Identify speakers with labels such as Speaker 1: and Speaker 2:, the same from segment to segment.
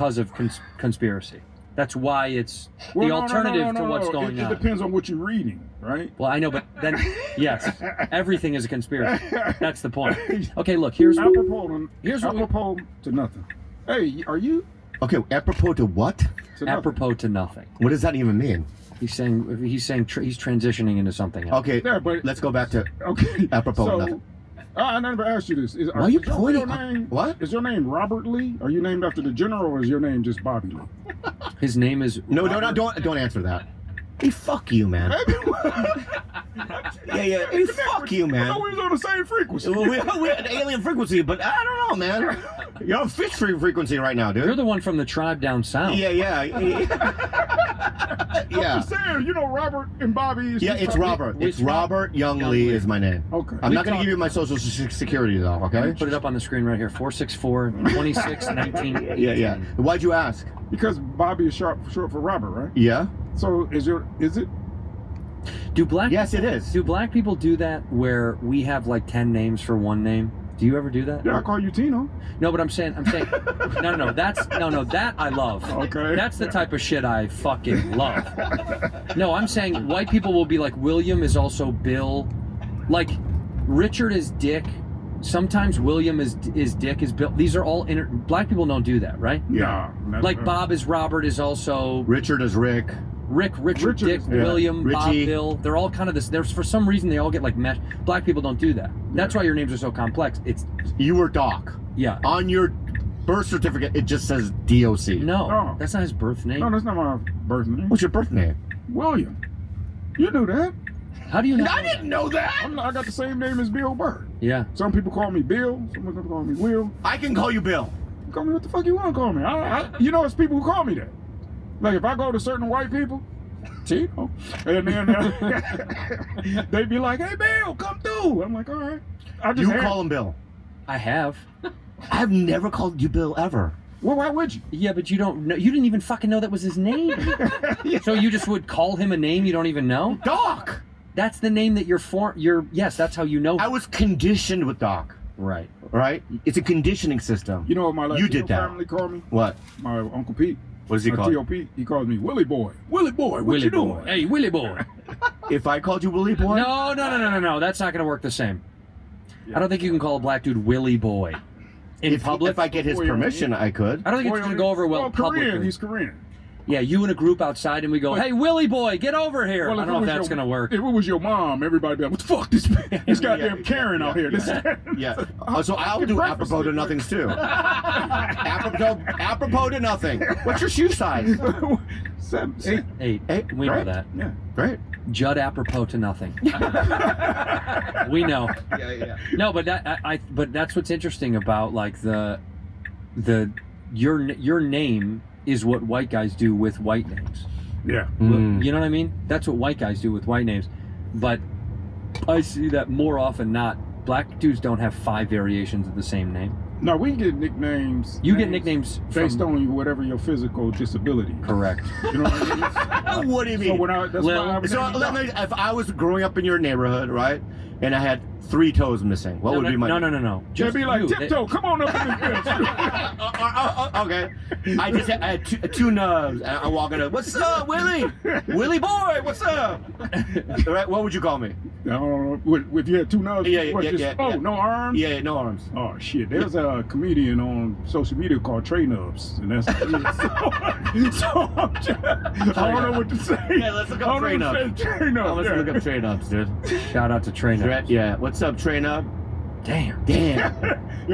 Speaker 1: because of conspiracy. That's why it's the alternative to what's going on.
Speaker 2: It depends on what you're reading, right?
Speaker 1: Well, I know, but then, yes, everything is a conspiracy. That's the point. Okay, look, here's
Speaker 2: apropos
Speaker 1: what
Speaker 2: to nothing. Hey, are you?
Speaker 3: Okay, apropos to what?
Speaker 1: Apropos to nothing.
Speaker 3: What does that even mean?
Speaker 1: He's saying he's transitioning into something else.
Speaker 3: Okay,
Speaker 2: Yeah, but
Speaker 3: let's go back to
Speaker 2: okay.
Speaker 3: apropos
Speaker 2: So,
Speaker 3: nothing.
Speaker 2: I never asked you this.
Speaker 3: Why are you pointing? What?
Speaker 2: Is your name Robert Lee? Are you named after the general, or is your name just Bobby Lee?
Speaker 1: His name is
Speaker 3: No, don't answer that. Hey, fuck you, man. yeah. Hey, fuck you, man.
Speaker 2: I thought we was on the same frequency.
Speaker 3: Well, we're at alien frequency, but I don't know, man. You're on fish frequency right now, dude.
Speaker 1: You're the one from the tribe down south.
Speaker 3: Yeah.
Speaker 2: I'm just saying, you know, Robert and Bobby.
Speaker 3: Yeah, it's Robert. It's Robert Young Lee is my name.
Speaker 2: Okay.
Speaker 3: I'm not going to give you my social security, though, okay?
Speaker 1: Put it up on the screen right here. 464-26-19.
Speaker 3: Yeah. Why'd you ask?
Speaker 2: Because Bobby is short for Robert, right?
Speaker 3: Yeah.
Speaker 2: So is it?
Speaker 3: Yes, it is.
Speaker 1: Do black people do that where we have like 10 names for one name? Do you ever do that?
Speaker 2: Yeah, I call you Tino.
Speaker 1: No, but I'm saying, no, that I love.
Speaker 2: Okay.
Speaker 1: That's the type of shit I fucking love. No, I'm saying white people will be like, William is also Bill. Like, Richard is Dick. Sometimes William is Dick, is Bill. These are all black people don't do that, right?
Speaker 2: Yeah.
Speaker 1: Like Bob is Robert, is also
Speaker 3: Richard is Rick.
Speaker 1: Richard, Dick, William,
Speaker 3: Richie.
Speaker 1: Bob, Bill. They're all kind of this. There's for some reason they all get like meshed. Black people don't do that. That's why your names are so complex.
Speaker 3: You were Doc.
Speaker 1: Yeah.
Speaker 3: On your birth certificate, it just says DOC.
Speaker 1: No, that's not his birth name.
Speaker 2: No, that's not my birth name.
Speaker 3: What's your birth name?
Speaker 2: William. You knew that.
Speaker 1: How do you know?
Speaker 3: I didn't know that.
Speaker 2: I got the same name as Bill Burr.
Speaker 1: Yeah.
Speaker 2: Some people call me Bill. Some people call me Will.
Speaker 3: I can call you Bill.
Speaker 2: Call me what the fuck you want to call me. You know, it's people who call me that. Like if I go to certain white people, Tino, and then they be like, "Hey, Bill, come through." I'm like, "All right."
Speaker 3: You call him Bill.
Speaker 1: I have.
Speaker 3: I've never called you Bill ever.
Speaker 2: Well, why would you?
Speaker 1: Yeah, but you don't know. You didn't even fucking know that was his name. So you just would call him a name you don't even know?
Speaker 3: Doc.
Speaker 1: That's the name that yes, that's how you know.
Speaker 3: I was conditioned with Doc.
Speaker 1: Right.
Speaker 3: It's a conditioning system.
Speaker 2: You know what my Latino family called me?
Speaker 3: What?
Speaker 2: My Uncle Pete.
Speaker 3: What does he call
Speaker 2: you? Pete. He calls me Willie Boy. Willie Boy, what you doing?
Speaker 1: Hey, Willie Boy.
Speaker 3: If I called you Willie Boy?
Speaker 1: No. That's not going to work the same. Yeah. I don't think you can call a black dude Willie Boy. In public?
Speaker 3: If I get his permission, I could.
Speaker 1: I don't think it's going to go over well publicly.
Speaker 2: He's Korean.
Speaker 1: Yeah, you in a group outside and we go, "Hey, Willie Boy, get over here." I don't know if that's going to work.
Speaker 2: If it was your mom, everybody be like, "What the fuck, this goddamn Karen out here?"
Speaker 3: Yeah. So I'll do apropos to nothings too. Apropos to nothing. What's your shoe size?
Speaker 2: 7, 8.
Speaker 1: 8. We know that.
Speaker 2: Yeah.
Speaker 3: Great.
Speaker 1: Judd apropos to nothing. We know.
Speaker 3: Yeah.
Speaker 1: No, but but that's what's interesting about like your name is what white guys do with white names.
Speaker 2: Yeah.
Speaker 1: You know what I mean? That's what white guys do with white names. But I see that more often not. Black dudes don't have 5 variations of the same name.
Speaker 2: No, we get nicknames.
Speaker 1: You get nicknames
Speaker 2: based on whatever your physical disability.
Speaker 1: Correct.
Speaker 2: You know what I mean?
Speaker 3: What do you mean? If I was growing up in your neighborhood, right, and I had 3 toes missing, what would be my...
Speaker 1: No.
Speaker 2: Just be like, Tiptoe, come on up in this bitch.
Speaker 3: Okay. I had 2 nubs, and I'm walking up, "What's up, Willie? Willie boy, what's up?" Right, what would you call me?
Speaker 2: I don't know. If you had 2 nubs,
Speaker 3: Yeah.
Speaker 2: No arms?
Speaker 3: Yeah, no arms.
Speaker 2: Oh, shit. There's a comedian on social media called Trey Nubs, and that's... I don't know what to say.
Speaker 3: Yeah, let's look up Trey Nubs. Let's look up Trey Nubs, dude.
Speaker 1: Shout out to Trey Nubs.
Speaker 3: Yeah, what's up, Trey Nub?
Speaker 1: Damn.
Speaker 2: You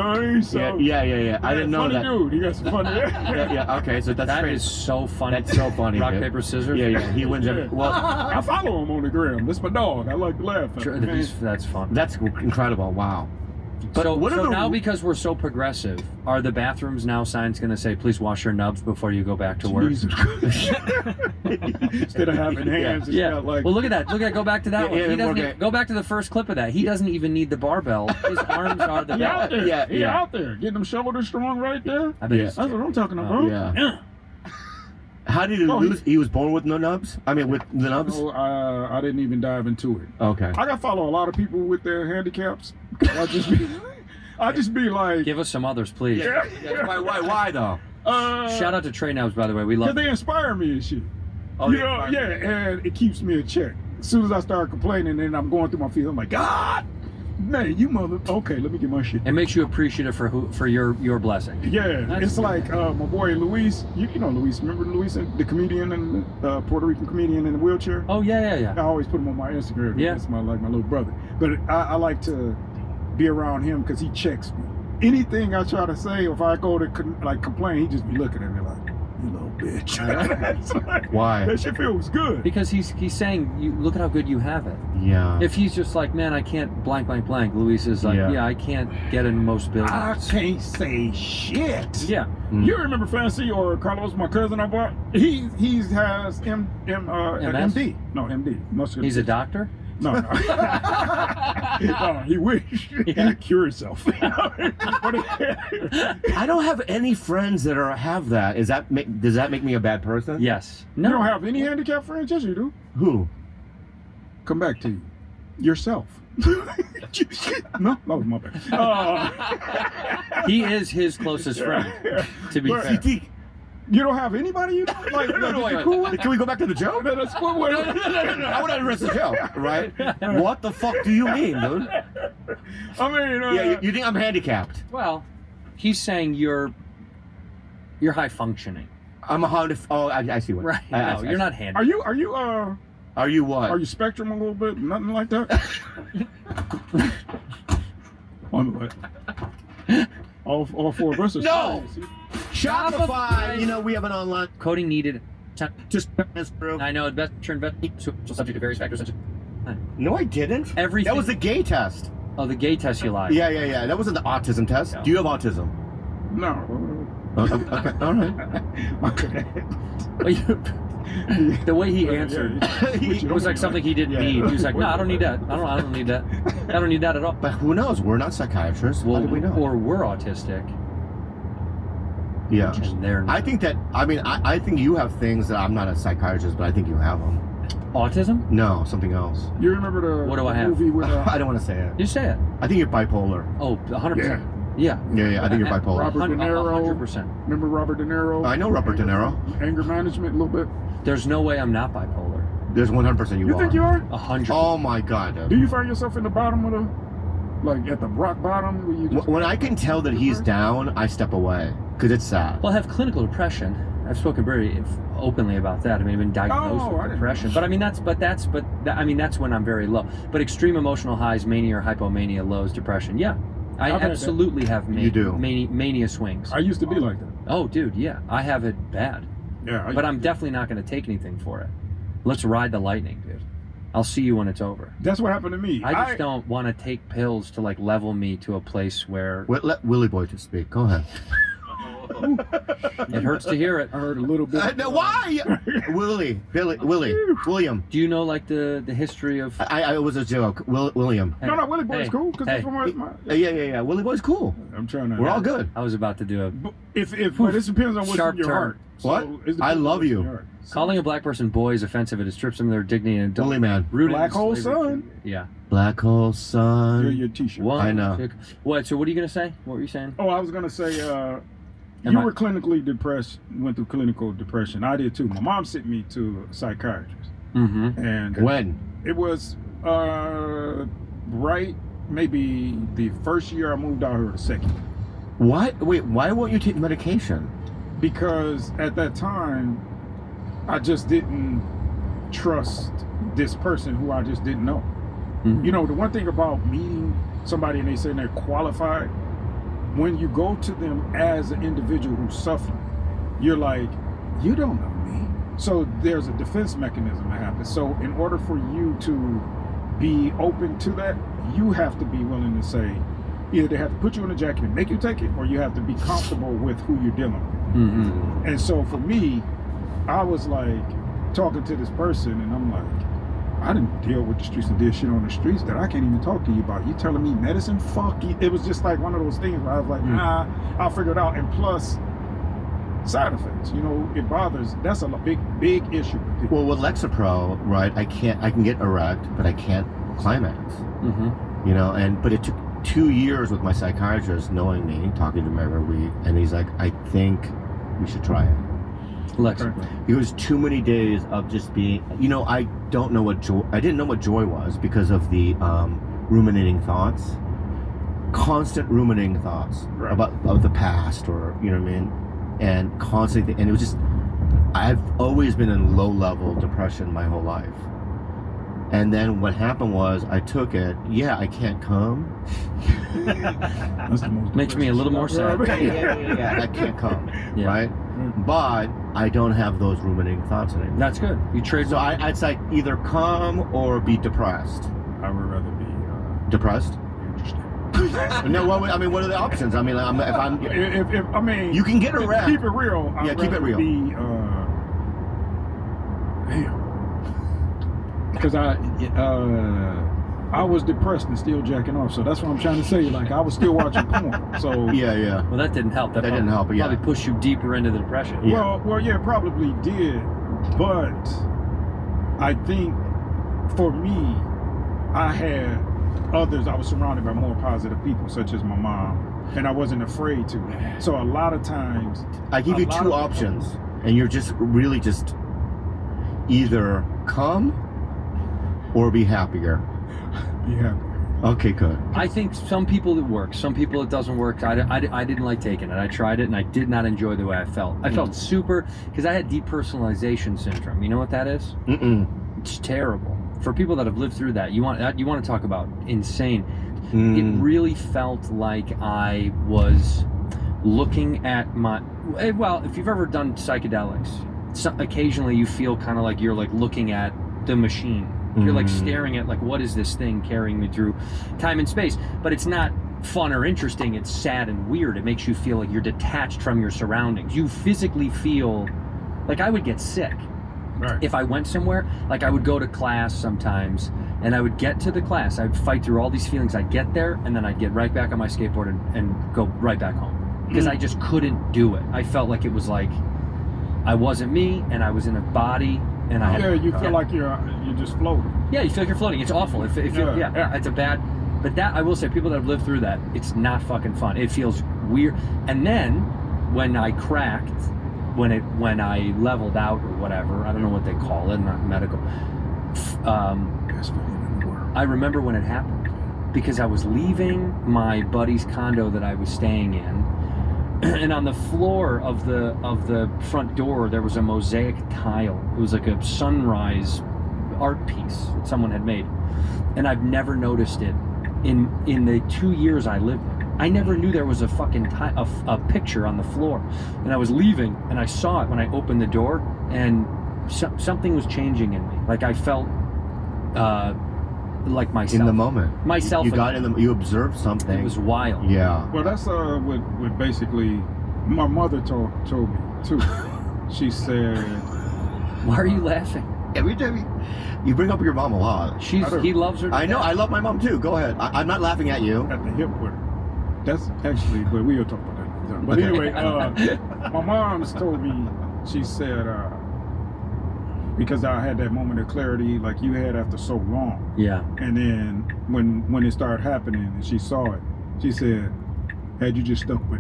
Speaker 2: know what I mean? So,
Speaker 3: yeah. I didn't know that.
Speaker 2: Funny dude. He got some funny...
Speaker 3: Yeah, okay, so
Speaker 1: that is so funny.
Speaker 3: That's so funny,
Speaker 1: Rock,
Speaker 3: dude.
Speaker 1: paper, scissors?
Speaker 3: Yeah, he wins every... Well,
Speaker 2: I follow him on the gram. That's my dog. I like to laugh at him.
Speaker 1: That's fun.
Speaker 3: That's incredible. Wow. But
Speaker 1: so now because we're so progressive, are the bathrooms now signs going to say, "Please wash your nubs before you go back to work"?
Speaker 2: Instead of having hands, it's got like...
Speaker 1: Well, look at that. Go back to that one. He doesn't go back to the first clip of that. He doesn't even need the barbell. His arms are the bell.
Speaker 2: He out there. Getting them shoulders strong right there.
Speaker 1: That's
Speaker 2: what I'm talking about.
Speaker 3: Yeah. How did he lose? He was born with no nubs? I mean, with the nubs?
Speaker 2: No, I didn't even dive into it.
Speaker 3: Okay.
Speaker 2: I got to follow a lot of people with their handicaps. I just be like...
Speaker 1: Give us some others, please.
Speaker 2: Yeah.
Speaker 3: Why though?
Speaker 1: Shout out to Trey Nubs, by the way. We love.
Speaker 2: Because they inspire me and shit.
Speaker 3: Oh,
Speaker 2: You
Speaker 3: they
Speaker 2: know,
Speaker 3: inspire
Speaker 2: yeah, and it keeps me in check. As soon as I start complaining and I'm going through my feelings, I'm like, God, man, you mother. Okay, let me get my shit.
Speaker 1: It makes you appreciative for your blessing.
Speaker 2: Yeah,
Speaker 1: That's
Speaker 2: it's like my boy Luis. You know Luis. Remember Luis, the comedian and Puerto Rican comedian in the wheelchair?
Speaker 1: Oh yeah.
Speaker 2: I always put him on my Instagram.
Speaker 1: Yeah.
Speaker 2: It's my little brother. But I like to be around him because he checks me. Anything I try to say, if I go to complain, he just be looking at me like, you little bitch. It's like,
Speaker 3: Why?
Speaker 2: that shit feels good.
Speaker 1: Because he's saying, you look at how good you have it.
Speaker 3: Yeah.
Speaker 1: If he's just like, man, I can't blank. Luis is like,
Speaker 3: Yeah.
Speaker 1: yeah, I can't get in most
Speaker 2: I
Speaker 1: buildings.
Speaker 2: can't say shit.
Speaker 1: Yeah.
Speaker 2: You remember Fancy or Carlos, my cousin I bought? He has an MD. No, MD. Muscular
Speaker 1: He's a
Speaker 2: dystrophy.
Speaker 1: doctor.
Speaker 2: No. No, he wish.
Speaker 1: Yeah.
Speaker 2: Cure himself. But
Speaker 3: I don't have any friends that have that. Does that make me a bad person?
Speaker 1: Yes.
Speaker 2: you don't have any handicapped friends? Yes, you do.
Speaker 3: Who?
Speaker 2: Come back to you. Yourself. No, that was my bad.
Speaker 1: He is his closest friend. To be
Speaker 2: But-
Speaker 1: fair.
Speaker 2: You don't have anybody you know? Like,
Speaker 3: No,
Speaker 2: that
Speaker 3: wait,
Speaker 2: you
Speaker 3: wait.
Speaker 2: cool with?
Speaker 3: Can we go back to the joke?
Speaker 2: No, that's what we're-
Speaker 3: No. I want to address the joke, right? What the fuck do you mean, dude?
Speaker 2: I mean,
Speaker 3: Yeah, you think I'm handicapped?
Speaker 1: Well, he's saying you're high functioning.
Speaker 3: I'm a Honda. Oh, I see what.
Speaker 1: Right.
Speaker 3: I
Speaker 1: No,
Speaker 3: see.
Speaker 1: you're not handy.
Speaker 2: are you
Speaker 3: Are you what?
Speaker 2: Are you spectrum a little bit? Nothing like that? all four of us are
Speaker 3: No!
Speaker 2: spectrum.
Speaker 3: Shopify. You know we have an online.
Speaker 1: Coding needed.
Speaker 3: Just through.
Speaker 1: I know best subject to various factors.
Speaker 3: No, I didn't.
Speaker 1: Everything.
Speaker 3: That was the gay test.
Speaker 1: Oh, the gay test you lied.
Speaker 3: Yeah. That wasn't the autism test.
Speaker 1: No.
Speaker 3: Do you have autism?
Speaker 2: No.
Speaker 3: Okay. All right.
Speaker 2: Okay.
Speaker 1: The way he answered,
Speaker 2: Which
Speaker 1: it was like something he didn't
Speaker 3: Yeah.
Speaker 1: need. He was like, no, I don't need that. I don't need that. I don't need that at all.
Speaker 3: But who knows? We're not psychiatrists.
Speaker 1: Well,
Speaker 3: How do we know?
Speaker 1: or we're autistic.
Speaker 3: Yeah.
Speaker 1: And they're not.
Speaker 3: I think that. I mean, I think you have things that I'm not a psychiatrist, but I think you have them.
Speaker 1: Autism?
Speaker 3: No, something else.
Speaker 2: You remember the
Speaker 1: What do I have?
Speaker 2: movie with
Speaker 3: I don't want to say it.
Speaker 1: You say it.
Speaker 3: I think you're bipolar.
Speaker 1: Oh, 100%. Yeah.
Speaker 3: Yeah. I think you're bipolar.
Speaker 2: Robert De Niro.
Speaker 1: 100%.
Speaker 2: Remember Robert De Niro?
Speaker 3: I know Robert De Niro.
Speaker 2: Anger management a little bit.
Speaker 1: There's no way I'm not bipolar.
Speaker 3: There's 100% you
Speaker 2: You
Speaker 3: are.
Speaker 2: think you are?
Speaker 1: 100%.
Speaker 3: Oh my god, dude.
Speaker 2: Do you find yourself in the bottom of the, like at the rock bottom where you just
Speaker 3: When I can tell that he's down, I step away because it's sad.
Speaker 1: Well, I have clinical depression. I've spoken very openly about that. I mean, I've been diagnosed
Speaker 2: Oh, I
Speaker 1: with
Speaker 2: didn't-
Speaker 1: depression. But I mean, that's when I'm very low. But extreme emotional highs, mania or hypomania, lows, depression. Yeah, I
Speaker 2: I've had that.
Speaker 1: absolutely have
Speaker 3: You do.
Speaker 1: mania swings.
Speaker 2: I used to be like that.
Speaker 1: Oh, dude, yeah, I have it bad.
Speaker 2: Yeah.
Speaker 1: But I'm definitely not going to take anything for it. Let's ride the lightning, dude. I'll see you when it's over.
Speaker 2: That's what happened to me.
Speaker 1: I just don't want to take pills to like level me to a place where
Speaker 3: Let Willie Boy just speak. Go ahead.
Speaker 1: it hurts to hear it.
Speaker 2: I heard a little bit.
Speaker 3: No, why? Willie, William.
Speaker 1: Do you know like the history of?
Speaker 3: It was a joke. William.
Speaker 1: Hey,
Speaker 2: No, Willie Boy's
Speaker 1: hey,
Speaker 2: cool because
Speaker 1: hey.
Speaker 2: that's from my.
Speaker 3: Yeah. Willie Boy's cool.
Speaker 2: I'm trying to.
Speaker 3: We're all good.
Speaker 1: I was about to do a
Speaker 2: But but this depends on what's
Speaker 1: Sharp
Speaker 2: in your
Speaker 1: turn.
Speaker 2: heart.
Speaker 3: What?
Speaker 2: it depends
Speaker 3: I
Speaker 2: on
Speaker 3: love
Speaker 2: what's in
Speaker 3: you.
Speaker 2: your heart.
Speaker 1: calling a black person boy is offensive. It strips them of their dignity and
Speaker 3: Willie man.
Speaker 1: rooted in
Speaker 2: Black hole
Speaker 1: slavery.
Speaker 2: son.
Speaker 1: Yeah.
Speaker 3: Black hole
Speaker 2: You're
Speaker 3: sun.
Speaker 2: your T-shirt.
Speaker 1: One,
Speaker 3: I know.
Speaker 1: two- What? So what are you gonna say? What were you saying?
Speaker 2: Oh, I was gonna say,
Speaker 1: Am
Speaker 2: you
Speaker 1: I-
Speaker 2: were clinically depressed. Went through clinical depression. I did too. My mom sent me to a psychiatrist,
Speaker 1: Mm-hmm.
Speaker 2: and
Speaker 3: When?
Speaker 2: it was right maybe the first year I moved out here, or the second.
Speaker 3: What? Wait, why won't you take medication?
Speaker 2: Because at that time, I just didn't trust this person who I just didn't know.
Speaker 1: Mhm.
Speaker 2: You know, the one thing about meeting somebody and they say they're qualified, when you go to them as an individual who's suffering, you're like, you don't know me. So there's a defense mechanism that happens. So in order for you to be open to that, you have to be willing to say, either they have to put you in a jacket and make you take it, or you have to be comfortable with who you're dealing with.
Speaker 1: Mm-hmm.
Speaker 2: And so for me, I was like talking to this person and I'm like, I didn't deal with the streets and did shit on the streets that I can't even talk to you about. You telling me medicine? Fuck you. It was just like one of those things where I was like, nah, I'll figure it out. And plus, side effects, you know, it bothers. That's a big issue with people.
Speaker 3: Well, with Lexapro, right? I can get erect, but I can't climax.
Speaker 1: Mm-hmm.
Speaker 3: You know, but it took 2 years with my psychiatrist knowing me, talking to him every week, and he's like, I think we should try it.
Speaker 1: Alexa.
Speaker 3: It was too many days of just being, I didn't know what joy was because of the ruminating thoughts, constant ruminating thoughts
Speaker 2: Right.
Speaker 3: about the past, or you know what I mean, and constantly, and it was just, I've always been in low level depression my whole life. And then what happened was I took it. Yeah, I can't come.
Speaker 2: That's the most
Speaker 1: Makes me a little more sad.
Speaker 3: Yeah, I can't come.
Speaker 1: Yeah.
Speaker 3: Right? But I don't have those ruminating thoughts anymore.
Speaker 1: That's good. You trade.
Speaker 3: So it's like either come or be depressed.
Speaker 2: I would rather be
Speaker 3: Depressed?
Speaker 2: interested.
Speaker 3: No, well, I mean, what are the options? I mean,
Speaker 2: If I mean,
Speaker 3: you can get a
Speaker 2: to
Speaker 3: rep.
Speaker 2: keep it real.
Speaker 3: Yeah,
Speaker 2: I'd
Speaker 3: keep it
Speaker 2: rather
Speaker 3: real.
Speaker 2: Be, because I was depressed and still jacking off, so that's what I'm trying to say. Like I was still watching porn. So
Speaker 3: Yeah.
Speaker 1: Well, that didn't help.
Speaker 3: That didn't help, yeah.
Speaker 1: Probably pushed you deeper into the depression.
Speaker 3: Yeah.
Speaker 2: Well, yeah, probably did, but I think for me, I had others. I was surrounded by more positive people, such as my mom, and I wasn't afraid to. So a lot of times,
Speaker 3: I give you
Speaker 2: a lot
Speaker 3: two
Speaker 2: of-
Speaker 3: options, and you're just really just either come or be happier.
Speaker 2: be happy.
Speaker 3: Okay, good.
Speaker 1: I think some people it works. Some people it doesn't work. I didn't like taking it. I tried it and I did not enjoy the way I felt. I felt super, because I had depersonalization syndrome. You know what that is?
Speaker 3: Mm-mm.
Speaker 1: It's terrible. For people that have lived through that, you want to talk about insane.
Speaker 3: Mm.
Speaker 1: It really felt like I was looking at my, well, if you've ever done psychedelics, occasionally you feel kind of like you're like looking at the machine. You're like staring at like, what is this thing carrying me through time and space? But it's not fun or interesting. It's sad and weird. It makes you feel like you're detached from your surroundings. You physically feel like I would get sick.
Speaker 2: Right.
Speaker 1: If I went somewhere, like I would go to class sometimes and I would get to the class, I'd fight through all these feelings. I'd get there and then I'd get right back on my skateboard and go right back home because I just couldn't do it. I felt like it was like I wasn't me and I was in a body and I had
Speaker 2: You feel like you're just floating.
Speaker 1: Yeah, you feel like you're floating. It's awful. If it's a bad. But that I will say, people that have lived through that, it's not fucking fun. It feels weird. And then when I cracked, when I leveled out or whatever, I don't know what they call it, not medical.
Speaker 2: Best feeling in the world.
Speaker 1: I remember when it happened because I was leaving my buddy's condo that I was staying in. And on the floor of the front door there was a mosaic tile. It was like a sunrise art piece that someone had made, and I've never noticed it in the 2 years I lived there. I never knew there was a fucking a picture on the floor, and I was leaving and I saw it when I opened the door, and something was changing in me. Like I felt like myself
Speaker 3: In the moment.
Speaker 1: Myself
Speaker 3: You
Speaker 1: again.
Speaker 3: got you observed something.
Speaker 1: It was wild.
Speaker 3: Yeah.
Speaker 2: Well, that's what basically my mother told me too. She said,
Speaker 1: Why are you laughing?
Speaker 3: Every time you bring up your mom a lot.
Speaker 1: He loves her to
Speaker 3: I know.
Speaker 1: death.
Speaker 3: I love my mom too. Go ahead. I'm not laughing at you.
Speaker 2: at the hip with her. That's actually, but we'll talk about that another time. But
Speaker 3: Okay.
Speaker 2: anyway, my mom's told me, she said, because I had that moment of clarity like you had after so long.
Speaker 1: Yeah.
Speaker 2: And then when it started happening and she saw it, she said, had you just stuck with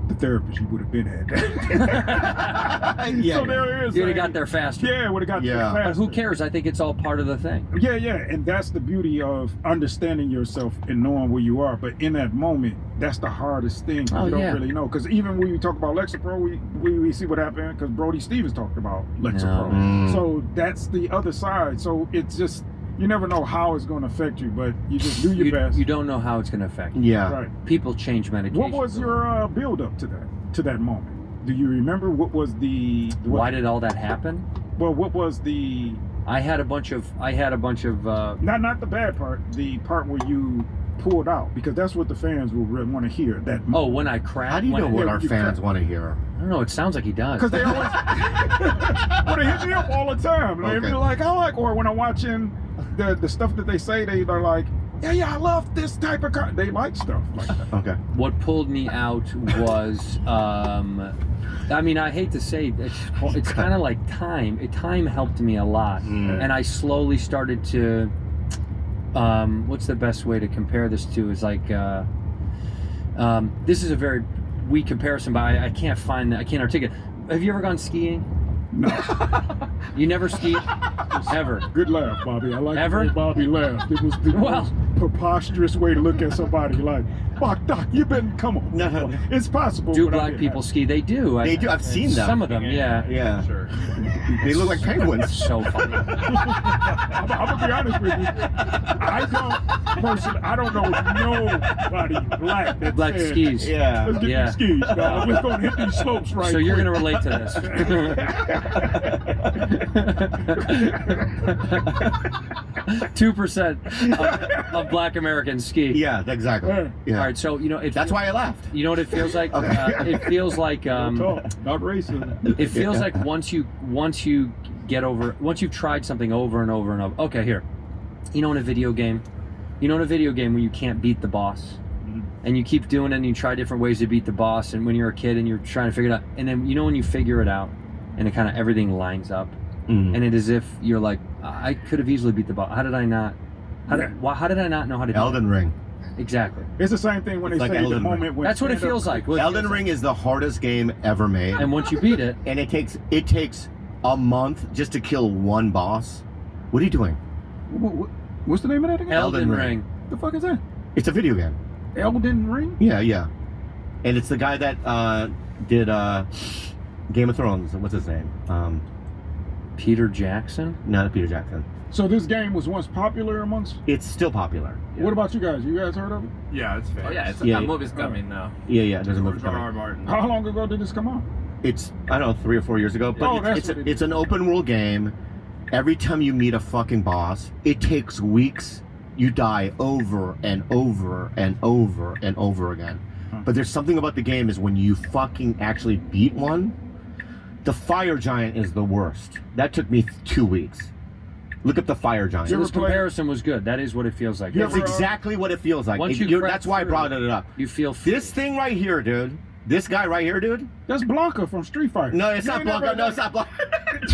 Speaker 2: the therapist, you would have been had that.
Speaker 3: Yeah.
Speaker 2: So there is.
Speaker 1: You would have got there faster.
Speaker 2: Yeah, would have got
Speaker 3: Yeah.
Speaker 2: there
Speaker 1: But
Speaker 2: faster.
Speaker 1: who cares? I think it's all part of the thing.
Speaker 2: Yeah, and that's the beauty of understanding yourself and knowing where you are. But in that moment, that's the hardest thing.
Speaker 1: Oh,
Speaker 2: You don't
Speaker 1: yeah.
Speaker 2: really know. Because even when we talk about Lexapro, we see what happened because Brody Stevens talked about Lexapro.
Speaker 3: No.
Speaker 2: So that's the other side. So it's just, you never know how it's going to affect you, but you just do your best.
Speaker 1: You don't know how it's going to affect you.
Speaker 3: Yeah.
Speaker 2: Right.
Speaker 1: People change medication.
Speaker 2: What was your build up to that moment? Do you remember what was the?
Speaker 1: Why did all that happen?
Speaker 2: Well, what was the?
Speaker 1: I had a bunch of.
Speaker 2: Not the bad part. The part where you pulled out, because that's what the fans will really want to hear. That
Speaker 1: Oh, when I cracked.
Speaker 3: How do you
Speaker 1: when
Speaker 3: know
Speaker 1: I-
Speaker 3: what
Speaker 2: Yeah,
Speaker 3: our
Speaker 2: you
Speaker 3: fans
Speaker 2: crack.
Speaker 3: want to hear?
Speaker 1: I don't know. It sounds like he does.
Speaker 2: Because they always, well, they hit me up all the time. They be
Speaker 3: Okay.
Speaker 2: like, or when I'm watching the stuff that they say, they're like, yeah, I love this type of car. They like stuff like that.
Speaker 3: Okay.
Speaker 1: What pulled me out was. I mean, I hate to say it's kind of like time. Time helped me a lot, and I slowly started to. What's the best way to compare this to? Is like. This is a very weak comparison, but I can't find that. I can't articulate. Have you ever gone skiing?
Speaker 2: No.
Speaker 1: You never skied? Ever?
Speaker 2: Good laugh, Bobby. I like
Speaker 1: Ever?
Speaker 2: the way Bobby laughed. It was the most preposterous way to look at somebody like, fuck, Doc, you been, come on.
Speaker 3: No.
Speaker 2: It's possible.
Speaker 1: Do
Speaker 2: but I
Speaker 1: black
Speaker 2: didn't
Speaker 1: people
Speaker 2: have-
Speaker 1: ski? They do.
Speaker 3: They do. I've seen them.
Speaker 1: Some of them, yeah.
Speaker 3: Yeah.
Speaker 4: Sure.
Speaker 3: They look like penguins.
Speaker 1: So funny.
Speaker 2: I'm gonna be honest with you. I don't know nobody black that
Speaker 1: Black
Speaker 2: said,
Speaker 1: skis.
Speaker 3: Yeah.
Speaker 2: let's get
Speaker 1: Yeah.
Speaker 2: these skis, dog. Let's go and hit these slopes right
Speaker 1: So you're
Speaker 2: quick.
Speaker 1: gonna relate to this. 2% of black Americans ski.
Speaker 3: Yeah, exactly. Yeah.
Speaker 1: All right, so you know
Speaker 3: That's why I laughed.
Speaker 1: You know what it feels like?
Speaker 3: Okay.
Speaker 1: It feels like
Speaker 2: Talk, not racism.
Speaker 1: it feels like once you get over, once you've tried something over and over and over. Okay, here. You know, in a video game where you can't beat the boss, and you keep doing it and you try different ways to beat the boss, and when you're a kid and you're trying to figure it out, and then you know when you figure it out and it kind of everything lines up, and it is if you're like, I could have easily beat the boss. How did I not? How did I not know how to do
Speaker 3: Elden Ring.
Speaker 1: it? Exactly.
Speaker 2: It's the same thing when
Speaker 3: It's
Speaker 2: they
Speaker 3: like
Speaker 2: say the
Speaker 3: Elden Ring.
Speaker 2: moment when
Speaker 1: That's what it
Speaker 2: stand-up-
Speaker 1: feels like.
Speaker 3: Elden Ring is the hardest game ever made.
Speaker 1: And once you beat it,
Speaker 3: And it takes a month just to kill one boss. What are you doing?
Speaker 2: What's the name of that again?
Speaker 1: Elden
Speaker 3: Ring.
Speaker 1: Ring.
Speaker 2: The fuck is that?
Speaker 3: It's a video game.
Speaker 2: Elden Ring?
Speaker 3: Yeah. And it's the guy that did Game of Thrones. What's his name?
Speaker 1: Peter Jackson.
Speaker 3: Not Peter Jackson.
Speaker 2: So this game was once popular amongst.
Speaker 3: It's still popular.
Speaker 2: What about you guys? You guys heard of it?
Speaker 4: Yeah, it's fair.
Speaker 5: Oh yeah, it's
Speaker 3: Yeah.
Speaker 5: that movie's coming now.
Speaker 3: Yeah. There's a movie
Speaker 4: George R.
Speaker 3: coming.
Speaker 4: R. Martin.
Speaker 2: How long ago did this come out?
Speaker 3: It's, I don't know, 3 or 4 years ago. But
Speaker 2: Oh, that's
Speaker 3: it's
Speaker 2: what it
Speaker 3: it's
Speaker 2: is.
Speaker 3: an open world game. Every time you meet a fucking boss, it takes weeks. You die over and over and over and over again. But there's something about the game is when you fucking actually beat one, the fire giant is the worst. That took me 2 weeks. Look up the fire giant.
Speaker 1: So
Speaker 2: You
Speaker 1: this
Speaker 2: ever play-
Speaker 1: comparison was good. That is what it feels like.
Speaker 2: You
Speaker 3: That's
Speaker 2: ever,
Speaker 3: exactly what it feels like.
Speaker 1: Once
Speaker 3: It-
Speaker 1: you crack
Speaker 3: that's why I
Speaker 1: through,
Speaker 3: brought it up.
Speaker 1: You feel free.
Speaker 3: This thing right here, dude. This guy right here, dude.
Speaker 2: That's Blanca from Street Fighter.
Speaker 3: No, it's
Speaker 2: You
Speaker 3: not
Speaker 2: ain't never-
Speaker 3: Blanca. No, it's not Blanca.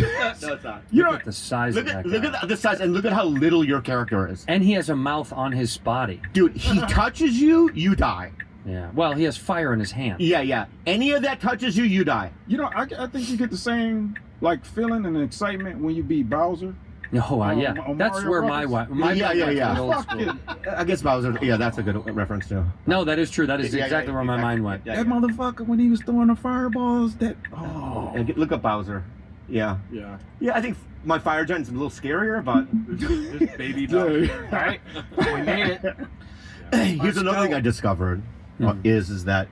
Speaker 3: No, it's not.
Speaker 2: You
Speaker 1: Look
Speaker 2: know,
Speaker 1: at the size
Speaker 3: Look
Speaker 1: of
Speaker 3: at
Speaker 1: that guy.
Speaker 3: the size and look at how little your character is,
Speaker 1: And he has a mouth on his body.
Speaker 3: dude. He touches you, you die.
Speaker 1: Yeah. Well, he has fire in his hand.
Speaker 3: Yeah. Any of that touches you, you die.
Speaker 2: you know, I think you get the same like feeling and excitement when you beat Bowser.
Speaker 1: Oh, yeah.
Speaker 2: on
Speaker 1: That's
Speaker 2: Mario
Speaker 1: where
Speaker 2: Brothers?
Speaker 1: my
Speaker 3: Yeah.
Speaker 1: went old
Speaker 2: Fuck
Speaker 1: school.
Speaker 2: it.
Speaker 3: I guess Bowser. Yeah, that's a good reference too.
Speaker 1: No, that is true. That is
Speaker 3: Yeah,
Speaker 1: exactly where my mind went.
Speaker 2: That motherfucker when he was throwing the fireballs. That
Speaker 3: Look up Bowser. Yeah.
Speaker 4: Yeah.
Speaker 3: I think my fire giant's a little scarier, but
Speaker 4: There's baby Bowser.
Speaker 5: Right? We made it.
Speaker 3: here's another thing I discovered is that